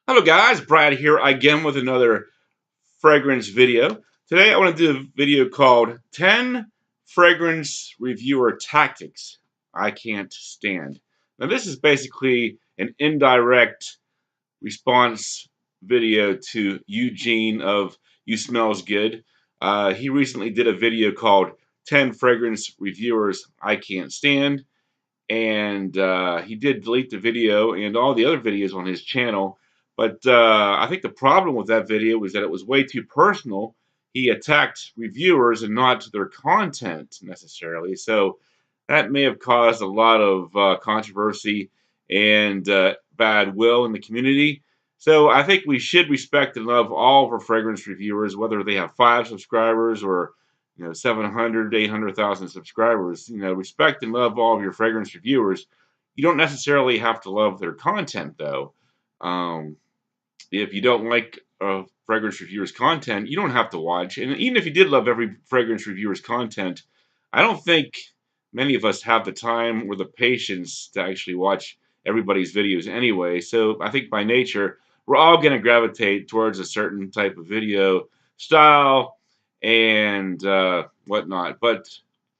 Hello guys, Brad here again with another fragrance video. Today I want to do a video called 10 Fragrance Reviewer Tactics I Can't Stand. Now this is basically an indirect response video to Eugene of You Smells Good. He recently did a video called 10 Fragrance Reviewers I Can't Stand, and he did delete the video and all the other videos on his channel. But I think the problem with that video was that it was way too personal. He attacked reviewers and not their content necessarily. So that may have caused a lot of controversy and bad will in the community. So I think we should respect and love all of our fragrance reviewers, whether they have 5 subscribers or 700, 800,000 subscribers. Respect and love all of your fragrance reviewers. You don't necessarily have to love their content, though. Um, if you don't like a fragrance reviewer's content, you don't have to watch. And even if you did love every fragrance reviewer's content, I don't think many of us have the time or the patience to actually watch everybody's videos anyway. So I think by nature, we're all going to gravitate towards a certain type of video style and whatnot. But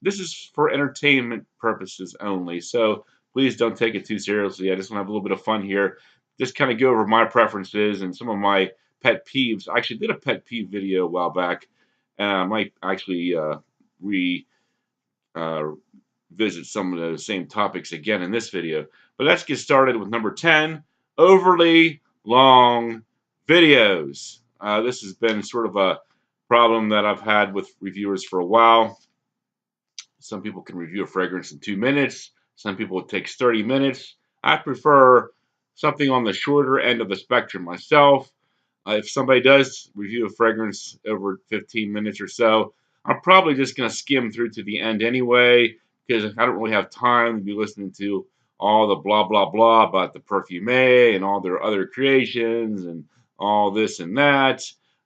this is for entertainment purposes only. So please don't take it too seriously. I just want to have a little bit of fun here. Just kind of go over my preferences and some of my pet peeves. I actually did a pet peeve video a while back. I might actually uh, visit some of the same topics again in this video. But let's get started with number 10, overly long videos. This has been sort of a problem that I've had with reviewers for a while. Some people can review a fragrance in 2 minutes. Some people it takes 30 minutes. I prefer something on the shorter end of the spectrum myself. If somebody does review a fragrance over 15 minutes or so, I'm probably just going to skim through to the end anyway, because I don't really have time to be listening to all the blah, blah, blah about the perfume and all their other creations and all this and that.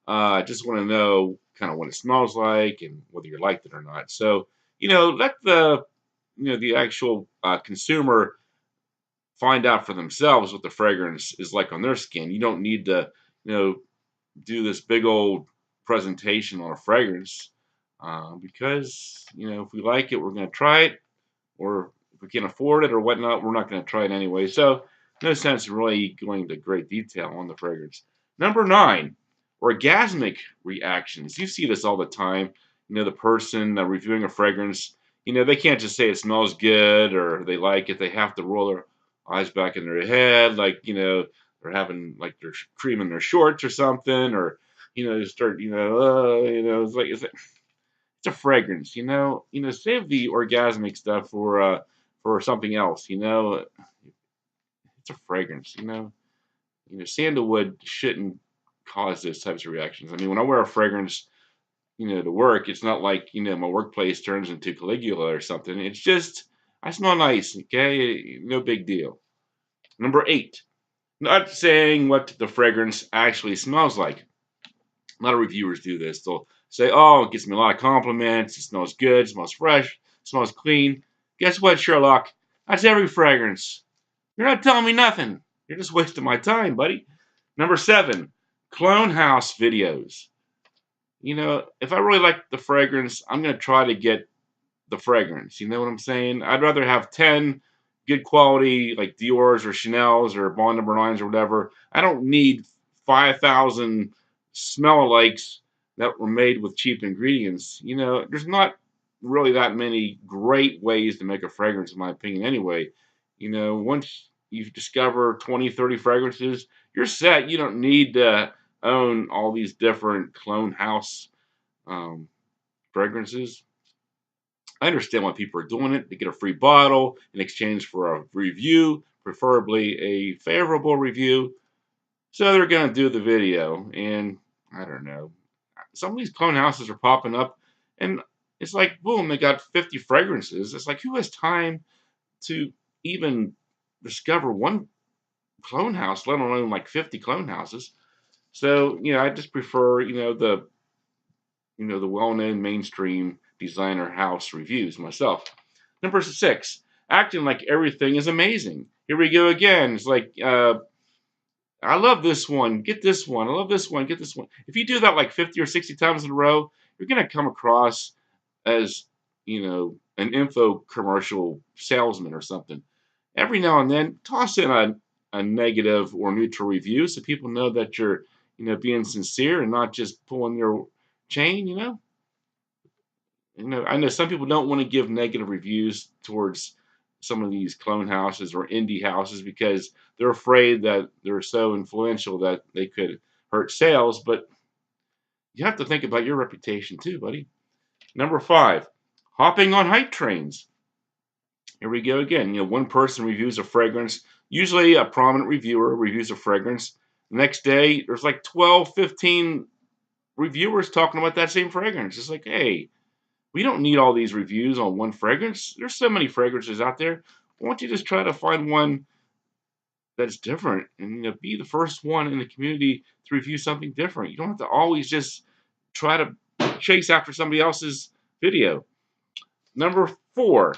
I just want to know kind of what it smells like and whether you liked it or not. So, let the actual consumer find out for themselves what the fragrance is like on their skin. You don't need to, you know, do this big old presentation on a fragrance because if we like it, we're going to try it, or if we can't afford it or whatnot, we're not going to try it anyway. So no sense in really going into great detail on the fragrance. Number 9, orgasmic reactions. You see this all the time. The person reviewing a fragrance, they can't just say it smells good or they like it. They have to roll their eyes back in their head, like they're having like their cream in their shorts or something, or start it's a fragrance, save the orgasmic stuff for something else. It's a fragrance. Sandalwood shouldn't cause those types of reactions. I mean, when I wear a fragrance, to work, it's not like, my workplace turns into Caligula or something. It's just, I smell nice, okay? No big deal. Number 8, not saying what the fragrance actually smells like. A lot of reviewers do this. They'll say, oh, it gets me a lot of compliments. It smells good, it smells fresh, it smells clean. Guess what, Sherlock? That's every fragrance. You're not telling me nothing. You're just wasting my time, buddy. Number 7, clone house videos. If I really like the fragrance, I'm going to try to get the fragrance. You know what I'm saying? I'd rather have 10 good quality, like Dior's or Chanel's or Bond number 9s or whatever. I don't need 5,000 smell-alikes that were made with cheap ingredients. There's not really that many great ways to make a fragrance, in my opinion, anyway. Once you discover 20, 30 fragrances, you're set. You don't need to own all these different clone house fragrances. I understand why people are doing it. They get a free bottle in exchange for a review, preferably a favorable review. So they're going to do the video. And I don't know. Some of these clone houses are popping up, and it's like, boom, they got 50 fragrances. It's like, who has time to even discover one clone house, let alone like 50 clone houses? So, I just prefer, the well-known mainstream designer house reviews myself. Number 6, acting like everything is amazing. Here we go again. It's like I love this one. Get this one. I love this one. Get this one. If you do that like 50 or 60 times in a row, you're going to come across as, an info commercial salesman or something. Every now and then, toss in a negative or neutral review so people know that you're, being sincere and not just pulling your chain. I know some people don't want to give negative reviews towards some of these clone houses or indie houses because they're afraid that they're so influential that they could hurt sales. But you have to think about your reputation too, buddy. Number 5, hopping on hype trains. Here we go again. One person reviews a fragrance, usually a prominent reviewer reviews a fragrance. The next day, there's like 12, 15 reviewers talking about that same fragrance. It's like, hey, we don't need all these reviews on one fragrance. There's so many fragrances out there. Why don't you just try to find one that's different and be the first one in the community to review something different? You don't have to always just try to chase after somebody else's video. Number 4,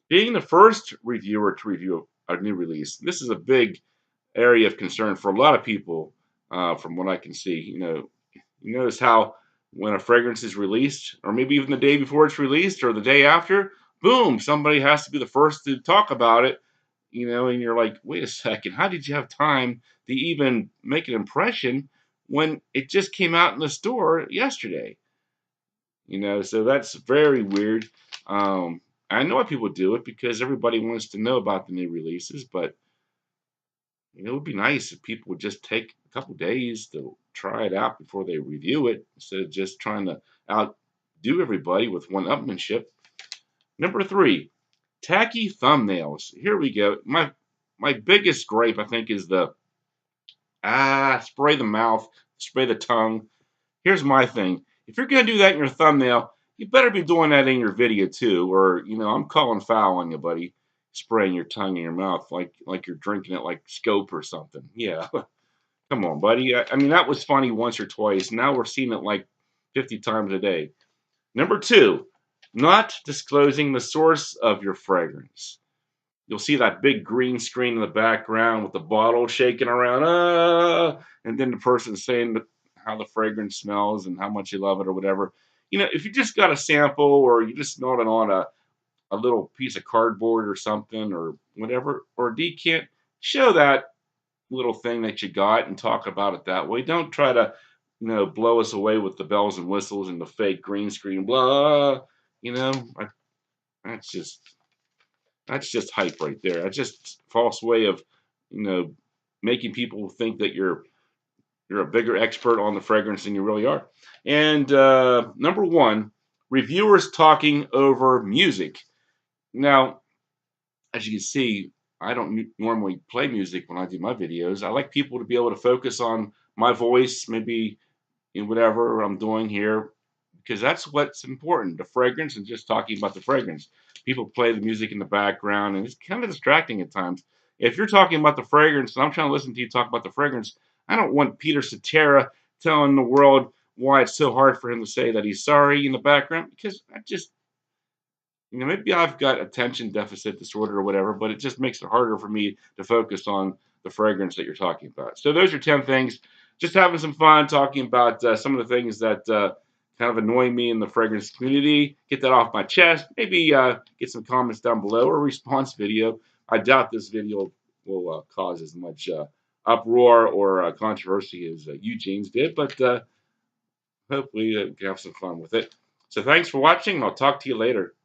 being the first reviewer to review a new release. This is a big area of concern for a lot of people, from what I can see. You notice how when a fragrance is released, or maybe even the day before it's released, or the day after, boom, somebody has to be the first to talk about it. And you're like, wait a second, how did you have time to even make an impression when it just came out in the store yesterday? So that's very weird. I know why people do it because everybody wants to know about the new releases, but it would be nice if people would just take a couple days to try it out before they review it instead of just trying to outdo everybody with one-upmanship. Number 3, tacky thumbnails. Here we go. My biggest gripe, I think, is the spray the mouth, spray the tongue. Here's my thing. If you're going to do that in your thumbnail, you better be doing that in your video too, or I'm calling foul on you, buddy. Spraying your tongue in your mouth like you're drinking it like Scope or something. Yeah, come on, buddy. I mean, that was funny once or twice. Now we're seeing it like 50 times a day. Number 2, not disclosing the source of your fragrance. You'll see that big green screen in the background with the bottle shaking around, and then the person saying how the fragrance smells and how much you love it or whatever. If you just got a sample or you just smelled it on a little piece of cardboard or something or whatever, or a decant, show that little thing that you got and talk about it that way. Don't try to, blow us away with the bells and whistles and the fake green screen, blah. That's just that's just hype right there. That's just false way of, you know, making people think that you're a bigger expert on the fragrance than you really are. And number 1, reviewers talking over music. Now, as you can see, I don't normally play music when I do my videos. I like people to be able to focus on my voice, maybe in whatever I'm doing here, because that's what's important, the fragrance and just talking about the fragrance. People play the music in the background, and it's kind of distracting at times. If you're talking about the fragrance and I'm trying to listen to you talk about the fragrance, I don't want Peter Cetera telling the world why it's so hard for him to say that he's sorry in the background, because I just, maybe I've got attention deficit disorder or whatever, but it just makes it harder for me to focus on the fragrance that you're talking about. So those are 10 things. Just having some fun talking about some of the things that kind of annoy me in the fragrance community. Get that off my chest. Maybe get some comments down below or a response video. I doubt this video will cause as much uproar or controversy as Eugene's did, but hopefully we can have some fun with it. So thanks for watching, and I'll talk to you later.